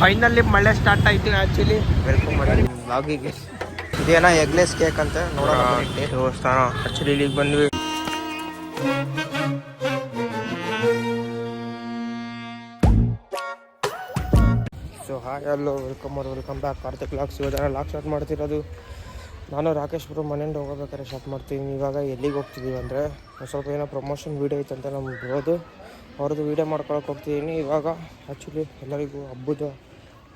Finally ಮಳೆ start ಆಯ್ತು. Actually welcome ಮಾಡಿ ಬ್ಲಾಗಿಗೆ. ಇದೇನಾ ಎಗ್ಲೆಸ್ ಕೇಕ್ ಅಂತ ನೋಡೋಣ. ದೇವಸ್ಥಾನ ಆಕ್ಚುಲಿ ಇಲ್ಲಿಗೆ ಬಂದ್ವಿ. So hi hello welcome back Karthik vlogs. ಇವತ್ತು ಲಾಕ್ ಸ್ಟಾರ್ಟ್ ಮಾಡ್ತಿರೋದು ನಾನು ರಾಕೇಶ್ಪುರ ಮನೆಯಿಂದ ಹೋಗಬೇಕಾದ್ರೆ ಸ್ಟಾರ್ಟ್ ಮಾಡ್ತೀನಿ. ಇವಾಗ ಎಲ್ಲಿಗೆ ಹೋಗ್ತಿದ್ದೀವಿ ಅಂದರೆ ಸ್ವಲ್ಪ ಏನೋ ಪ್ರಮೋಷನ್ ವೀಡಿಯೋ ಐತಂತ ನಮ್ಗೆ ಬರೋದು ಅವ್ರದ್ದು ವೀಡಿಯೋ ಮಾಡ್ಕೊಳಕ್ಕೆ ಹೋಗ್ತಿದ್ದೀನಿ. ಇವಾಗ ಆ್ಯಕ್ಚುಲಿ ಎಲ್ಲರಿಗೂ ಹಬ್ಬದ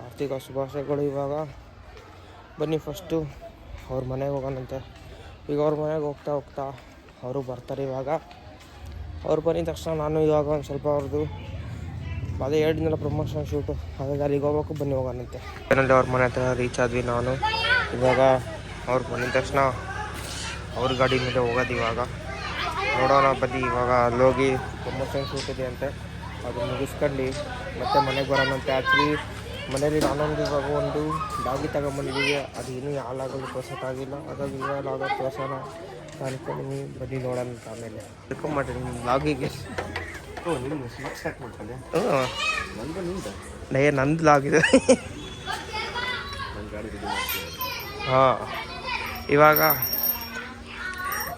ಆರ್ಥಿಕ ಶುಭಾಶಯಗಳು. ಇವಾಗ ಬನ್ನಿ ಫಸ್ಟು ಅವ್ರ ಮನೆಗೆ ಹೋಗೋಣಂತೆ. ಈಗ ಅವ್ರ ಮನೆಗೆ ಹೋಗ್ತಾ ಅವರು ಬರ್ತಾರೆ. ಇವಾಗ ಅವ್ರು ಬಂದಿದ ತಕ್ಷಣ ನಾನು ಇವಾಗ ಒಂದು ಸ್ವಲ್ಪ ಅವ್ರದ್ದು ಅದೇ 2 ದಿನ ಪ್ರಮೋಷನ್ ಶೂಟು, ಹಾಗಾಗಿ ಅಲ್ಲಿಗೆ ಹೋಗ್ಬೇಕು. ಬನ್ನಿ ಹೋಗೋಣಂತೆ. ಏನಲ್ಲಿ ಅವ್ರ ಮನೆ ಹತ್ರ ರೀಚ್ ಆದ್ವಿ ನಾನು. ಇವಾಗ ಅವ್ರು ಬಂದಿದ ತಕ್ಷಣ ಅವ್ರ ಗಾಡಿ ಮೇಲೆ ಹೋಗೋದು. ಇವಾಗ ನೋಡೋಣ ಬನ್ನಿ. ಇವಾಗ ಅಲ್ಲೋಗಿ ಪ್ರಮೋಷನ್ ಶೂಟ್ ಇದೆ ಅಂತೆ, ಅದು ಮುಗಿಸ್ಕೊಂಡು ಮತ್ತೆ ಮನೆಗೆ ಬರೋಣಂತೆ. ಆ್ಯಕ್ಚುಲಿ ಮನೇಲಿ ನಾನೊಂದು ಇವಾಗ ಒಂದು ಡಾಗಿ ತಗೊಂಬಂದಿದ್ದೀವಿ. ಅದು ಇನ್ನೂ ಹಾಲಾಗೋದು ತೋರ್ಸೋಕ್ಕಾಗಿಲ್ಲ, ಹಾಗಾಗಿ ಇವಾಗ ಆಗೋದು ತೋರ್ಸೋಣ ಅನ್ಕೊಂಡು ಬನ್ನಿ ನೋಡೋಣ. ಆಮೇಲೆ ತಿಳ್ಕೊಂಬಿಟ್ರಿ ನಿಮ್ಮ ಡಾಗಿಗೆ. ನಂದು ಲಾಗಿದೆ. ಹಾಂ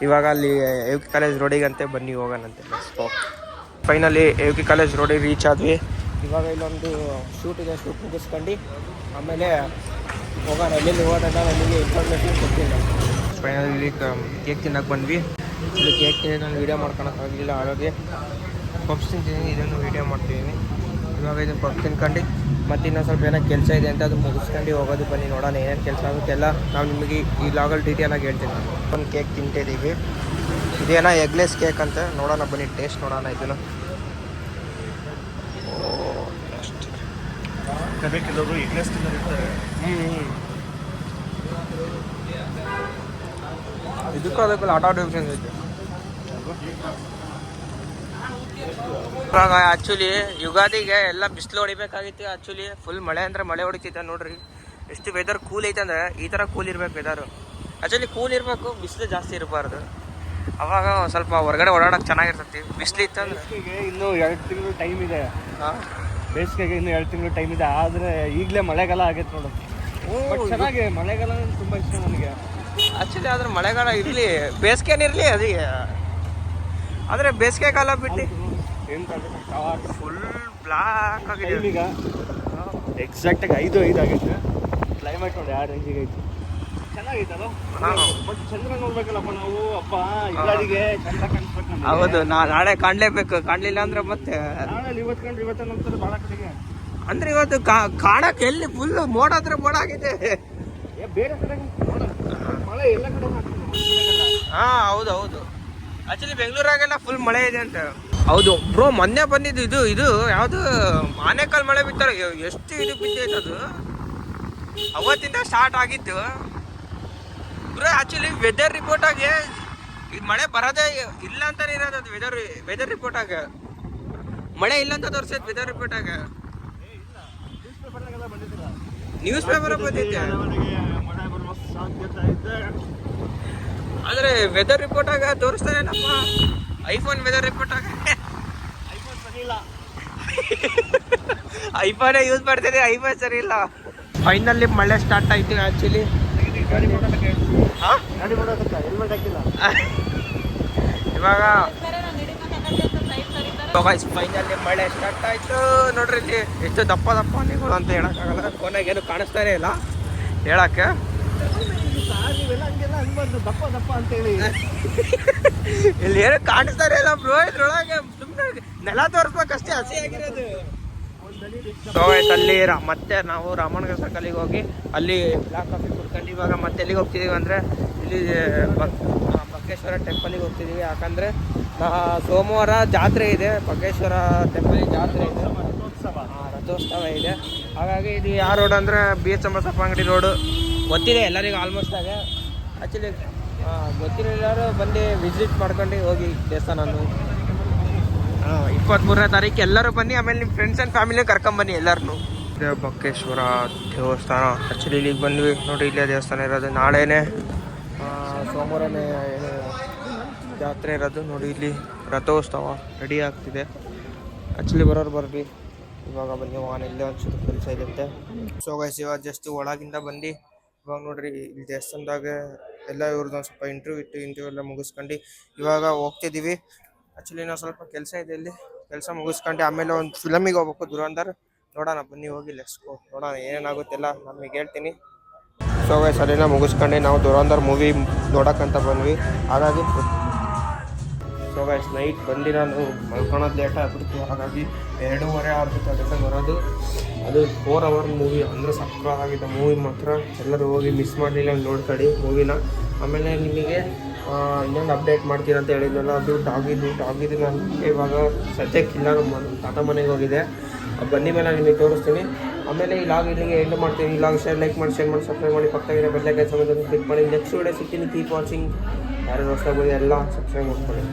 ಇವಾಗ ಅಲ್ಲಿ ಎ ವಿ ಕಾಲೇಜ್ ರೋಡಿಗಂತೆ ಬನ್ನಿ ಹೋಗೋಣಂತೆ. ಫೈನಲಿ ಎ ವಿ ಕಾಲೇಜ್ ರೋಡಿಗೆ ರೀಚ್ ಆದ್ವಿ. ಇವಾಗ ಇಲ್ಲೊಂದು ಶೂಟ್ ಇದೆ, ಶೂಟ್ ಮುಗಿಸ್ಕೊಂಡು ಆಮೇಲೆ ಹೋಗೋಣ. ಎಲ್ಲೆಲ್ಲಿ ಹೋಗೋಣ ನಮಗೆ ಇನ್ಫಾರ್ಮೇಷನ್ ಕೊಡ್ತೀನಿ. ಫೈನಲಿ ಕೇಕ್ ತಿನ್ನಕ್ಕೆ ಬಂದ್ವಿ. ಇಲ್ಲಿ ಕೇಕ್ ತಿಂದು ನಾನು ವೀಡಿಯೋ ಮಾಡ್ಕೊಳಕ್ಕಾಗಲಿಲ್ಲ, ಹಾಗಾಗಿ ಪಪ್ಸ್ ತಿಂತೀನಿ, ಇದನ್ನು ವೀಡಿಯೋ ಮಾಡ್ತಿದ್ದೀನಿ. ಇವಾಗ ಇದನ್ನು ಪಪ್ಸ್ ತಿನ್ಕೊಂಡು ಮತ್ತು ಇನ್ನೊಂದು ಸ್ವಲ್ಪ ಏನೋ ಕೆಲಸ ಇದೆ ಅಂತ ಅದು ಮುಗಿಸ್ಕೊಂಡು ಹೋಗೋದು. ಬನ್ನಿ ನೋಡೋಣ ಏನೇನು ಕೆಲಸ ಆಗುತ್ತೆ ಎಲ್ಲ ನಾವು ನಿಮಗೆ ಈ ಲಾಗಲ್ಲಿ ಡೀಟೇಲಾಗಿ ಹೇಳ್ತೀನಿ. ಒಂದು ಕೇಕ್ ತಿಂತಿದ್ದೀವಿ. ಇದೇನೋ ಎಗ್ಲೆಸ್ ಕೇಕ್ ಅಂತ ನೋಡೋಣ ಬನ್ನಿ, ಟೇಸ್ಟ್ ನೋಡೋಣ ಇದನ್ನು. ಕೆಲವರು ಎಗ್ಲೆಸ್ ತಿಂದಿರ್ತಾರೆ. ಇದಕ್ಕೂ ಅದಕ್ಕೂ ಆಟೋ ಡಿಫ್ರೆನ್ಸ್ ಐತೆ. ಇವಾಗ ಆ್ಯಕ್ಚುಲಿ ಯುಗಾದಿಗೆ ಎಲ್ಲ ಬಿಸಿಲು ಹೊಡಿಬೇಕಾಗಿತ್ತು. ಆ್ಯಕ್ಚುಲಿ ಫುಲ್ ಮಳೆ ಅಂದರೆ ಮಳೆ ಹೊಡಿತಿದ್ದ ನೋಡ್ರಿ. ಎಷ್ಟು ವೆದರ್ ಕೂಲ್ ಐತೆ ಅಂದರೆ ಈ ಥರ ಕೂಲ್ ಇರ್ಬೇಕು ವೆದರು. ಆ್ಯಕ್ಚುಲಿ ಕೂಲ್ ಇರಬೇಕು, ಬಿಸಿಲು ಜಾಸ್ತಿ ಇರಬಾರ್ದು. ಅವಾಗ ಸ್ವಲ್ಪ ಹೊರಗಡೆ ಓಡಾಡೋಕೆ ಚೆನ್ನಾಗಿರ್ತೈತಿ. ಬಿಸಿಲು ಇತ್ತಂದ್ರೆ ಇನ್ನೂ 2 ತಿಂಗಳು ಟೈಮ್ ಇದೆ. ಬೇಸಿಗೆಗೆ ಇನ್ನೂ 2 ತಿಂಗಳು ಟೈಮ್ ಇದೆ. ಆದರೆ ಈಗಲೇ ಮಳೆಗಾಲ ಆಗೈತೆ ನೋಡು. ಚೆನ್ನಾಗಿ ಮಳೆಗಾಲ ತುಂಬ ಇಷ್ಟ ನನಗೆ ಆ್ಯಕ್ಚುಲಿ. ಆದರೆ ಮಳೆಗಾಲ ಇರಲಿ, ಬೇಸಿಗೆನಿರಲಿ ಅದೇ. ಆದರೆ ಬೇಸಿಗೆ ಕಾಲ ಬಿಟ್ಟು ಫುಲ್ ಬ್ಲಾಕ್ ಆಗಿದೆ. ಈಗ ಎಕ್ಸಾಕ್ಟಾಗಿ 5 ಆಗೈತೆ. ಕ್ಲೈಮೇಟ್ ನೋಡಿ ಯಾವ ರೇಂಜಿಗೆ ಐತಿ, ಚೆನ್ನಾಗೈತಲ್ಲ. ಬಟ್ ಚಂದ್ರ ನೋಡ್ಬೇಕಲ್ಲಪ್ಪ ನಾವು. ಅಪ್ಪ ಯುಗಾದಿಗೆ ಚಂದ್ರ ಕಾಣಿಸ್ಬೇಕು. ಹೌದು, ನಾಳೆ ಕಾಣಲೇಬೇಕು. ಕಾಣಲಿಲ್ಲ ಅಂದ್ರೆ ಮತ್ತೆ ನಾಳೆ ಇವತ್ತು ಕಂಡ್ರೆ ಇವತ್ತು ನಂತರ ಭಾಳ ಕಡೆಗೆ ಅಂದ್ರೆ ಇವತ್ತು ಕಾಣಕ್ಕೆ ಎಲ್ಲಿ ಫುಲ್ ಮೋಡ ಹತ್ರ ಮೋಡ ಆಗಿದೆ. ಬೇರೆ ಕಡೆ ಮಳೆ ಎಲ್ಲ ಕಡೆ. ಹಾಂ ಹೌದು. ಆ್ಯಕ್ಚುಲಿ ಬೆಂಗಳೂರಾಗೆಲ್ಲ ಫುಲ್ ಮಳೆ ಇದೆ ಅಂತ. ಹೌದು ಬ್ರೋ, ಮೊನ್ನೆ ಬಂದಿದ್ದು ಇದು ಯಾವುದು ಆನೆಕಲ್ ಮಳೆ ಬಿತ್ತಾರೆ. ಎಷ್ಟು ಇದು ಬಿದ್ದೈತೆ ಅದು. ಅವತ್ತಿಂದ ಸ್ಟಾರ್ಟ್ ಆಗಿತ್ತು ಬ್ರೋ. ಆ್ಯಕ್ಚುಲಿ ವೆದರ್ ರಿಪೋರ್ಟಾಗೆ ಇದು ಮಳೆ ಬರೋದೇ ಇಲ್ಲ ಅಂತಾನೆ ಇರೋದು. ಅದು ವೆದರ್ ರಿಪೋರ್ಟಾಗ ಮಳೆ ಇಲ್ಲ ಅಂತ ತೋರಿಸೈತೆ. ವೆದರ್ ರಿಪೋರ್ಟಾಗ ನ್ಯೂಸ್ ಪೇಪರ್ ಬಂದೈತೆ. ಆದರೆ ವೆದರ್ ರಿಪೋರ್ಟಾಗ ತೋರಿಸ್ತಾರೆ ನಮ್ಮ ಐಫೋನ್ ವೆದರ್ ರಿಪೋರ್ಟಾಗ. ಐಫೋನೇ ಯೂಸ್ ಮಾಡ್ತಿದ್ದೆ, ಐಫೋನ್ ಸರಿ ಇಲ್ಲ. ಫೈನಲಿ ಮಳೆ ಸ್ಟಾರ್ಟ್ ಆಯ್ತು. ಆ್ಯಕ್ಚುಲಿ ಇವಾಗ ಫೈನಲಿ ಮಳೆ ಸ್ಟಾರ್ಟ್ ಆಯ್ತು. ನೋಡ್ರಿ ಇಲ್ಲಿ ಎಷ್ಟು ದಪ್ಪ ಹನಿಗಳು ಅಂತ ಹೇಳಕ್ಕಾಗಲ್ಲ. ಫೋನಾಗ ಏನು ಕಾಣಿಸ್ತಾನೆ ಇಲ್ಲ ಹೇಳಕ್ಕೆ. ದಪ್ಪ ಅಂತೇಳಿ ಇಲ್ಲಿ ಏನು ಕಾಣಿಸ್ತಾನೆ ಇಲ್ಲ ಬ್ರೋ. ಇದ್ರೊಳಗೆ ಸುಮ್ಮನೆ ನೆಲ ತೋರಿಸ್ಬೇಕಷ್ಟೇ, ಹಸಿ ಆಗಿರೋದು. ಅಲ್ಲಿ ಮತ್ತೆ ನಾವು ರಾಮನಗರ ಸರ್ಕಲಿಗೆ ಹೋಗಿ ಅಲ್ಲಿ ಬ್ಲಾಕ್ ಕಾಫಿ ಕುಡ್ಕೊಂಡು ಇವಾಗ ಮತ್ತೆ ಎಲ್ಲಿಗೆ ಹೋಗ್ತಿದ್ದೀವಿ ಅಂದರೆ ಇಲ್ಲಿ ಬಗ್ಗೇಶ್ವರ ಟೆಂಪಲಿಗೆ ಹೋಗ್ತಿದ್ದೀವಿ. ಯಾಕಂದರೆ ಸೋಮವಾರ ಜಾತ್ರೆ ಇದೆ, ಬಗ್ಗೇಶ್ವರ ಟೆಂಪಲಿಗೆ ಜಾತ್ರೆ ಇದೆ, ರಥೋತ್ಸವ ಇದೆ. ಹಾಗಾಗಿ ಇದು ಯಾವ ರೋಡ್ ಅಂದರೆ BH ಚಂಬಸಪ್ಪ ಅಂಗಡಿ ರೋಡು. ಗೊತ್ತಿದೆ ಎಲ್ಲರಿಗೂ ಆಲ್ಮೋಸ್ಟ್ ಆಗಿ. ಆ್ಯಕ್ಚುಲಿ ಗೊತ್ತಿರೋರು ಬಂದು ವಿಸಿಟ್ ಮಾಡ್ಕೊಂಡು ಹೋಗಿ ದೇವಸ್ಥಾನನು. 23ನೇ ತಾರೀಕು ಎಲ್ಲರೂ ಬನ್ನಿ. ಆಮೇಲೆ ನಿಮ್ಮ ಫ್ರೆಂಡ್ಸ್ ಆ್ಯಂಡ್ ಫ್ಯಾಮಿಲಿ ಕರ್ಕೊಂಬನ್ನಿ ಎಲ್ಲರೂ. ಬಗ್ಗೇಶ್ವರ ದೇವಸ್ಥಾನ ಆ್ಯಕ್ಚುಲಿ ಇಲ್ಲಿಗೆ ಬಂದ್ವಿ ನೋಡಿ. ಇಲ್ಲೇ ದೇವಸ್ಥಾನ ಇರೋದು. ನಾಳೆನೇ ಸೋಮವಾರನೇ ಏನು ಜಾತ್ರೆ ಇರೋದು ನೋಡಿ. ಇಲ್ಲಿ ರಥೋತ್ಸವ ರೆಡಿ ಆಗ್ತಿದೆ. ಆ್ಯಕ್ಚುಲಿ ಬರೋರು ಬರ್ರಿ. ಇವಾಗ ಬನ್ನಿ ಹೋಗೋಣ, ಇಲ್ಲೇ ಒಂಚೂರು ಕೆಲಸ ಇದೆಯಂತೆ. ಸೊ ಗೈಸ್ ಇವಾಗ ಜಸ್ಟ್ ಒಳಗಿಂದ ಬಂದು ಇವಾಗ ನೋಡ್ರಿ ಇಲ್ಲಿ ದೇವಸ್ಥಾನದಾಗ ಎಲ್ಲ ಇವ್ರದ್ದು ಒಂದು ಸ್ವಲ್ಪ ಇಂಟರ್ವ್ಯೂ ಎಲ್ಲ ಮುಗಿಸ್ಕೊಂಡು ಇವಾಗ ಹೋಗ್ತಿದ್ದೀವಿ. ಆ್ಯಕ್ಚುಲಿ ನಾವು ಸ್ವಲ್ಪ ಕೆಲಸ ಇದೆ ಇಲ್ಲಿ, ಕೆಲಸ ಮುಗಿಸ್ಕೊಂಡು ಆಮೇಲೆ ಒಂದು ಫಿಲಮಿಗೆ ಹೋಗ್ಬೇಕು ದುರಂಧರ್. ನೋಡೋಣ ಬನ್ನಿ ಹೋಗಿ ಲೆಟ್ಸ್ಕೋ ನೋಡೋಣ ಏನೇನಾಗುತ್ತೆಲ್ಲ ನಮಗೆ ಹೇಳ್ತೀನಿ. ಸೊ ಗೈಸ್ ಅಲ್ಲೆಲ್ಲ ಮುಗಿಸ್ಕೊಂಡು ನಾವು ದುರಂಧರ್ ಮೂವಿ ನೋಡೋಕ್ಕಂತ ಬಂದ್ವಿ. ಹಾಗಾಗಿ ಸೊ ಗೈಸ್ ನೈಟ್ ಬಂದು ನಾನು ಮಲ್ಕೊಳೋದು ಲೇಟ್ ಆಗಿಬಿಡ್ತು, ಹಾಗಾಗಿ 2:30 ಆಗ್ಬಿಟ್ಟು ಅದಕ್ಕೆ ಬರೋದು. ಅದು 4 hour ಮೂವಿ ಅಂದರೆ ಸಕ್ಕತ್ತಾಗಿದೆ ಮೂವಿ ಮಾತ್ರ. ಎಲ್ಲರೂ ಹೋಗಿ ಮಿಸ್ ಮಾಡಲಿಲ್ಲ, ನೋಡ್ಕೊಳ್ಳಿ ಮೂವಿನ. ಆಮೇಲೆ ನಿಮಗೆ ಇನ್ನೊಂದು ಅಪ್ಡೇಟ್ ಮಾಡ್ತೀನಿ ಅಂತ ಹೇಳಿದ್ನಲ್ಲ, ಅದು ಡಾಗಿದ್ದು ನಾನು ಇವಾಗ ಸದ್ಯಕ್ಕಿಲ್ಲ, ನಮ್ಮ ತಾತ ಮನೆಗೆ ಹೋಗಿದೆ. ಬಂದ ಮೇಲೆ ನಿಮಗೆ ತೋರಿಸ್ತೀನಿ. ಆಮೇಲೆ ಈ ಲಾಗ್ ಇಲ್ಲಿಗೆ ಎಂಡ್ ಮಾಡ್ತೀನಿ. ಈ ಲಾಗ್ ಲೈಕ್ ಮಾಡಿ, ಶೇರ್ ಮಾಡಿ, ಸಬ್ಸ್ಕ್ರೈಬ್ ಮಾಡಿ, ಪಕ್ಕದಾಗಿರೋ ಬೆಲ್ಲೈಕನ್ ಸಮೇತ ಕ್ಲಿಕ್ ಮಾಡಿ. ನೆಕ್ಸ್ಟ್ ವಿಡಿಯೋ ಸಿಗ್ತೀನಿ. Keep watching. ಯಾರು ಹೊಸದಾಗಿ ಎಲ್ಲ ಸಬ್ಸ್ಕ್ರೈಬ್ ಮಾಡ್ಕೊಳ್ಳಿ.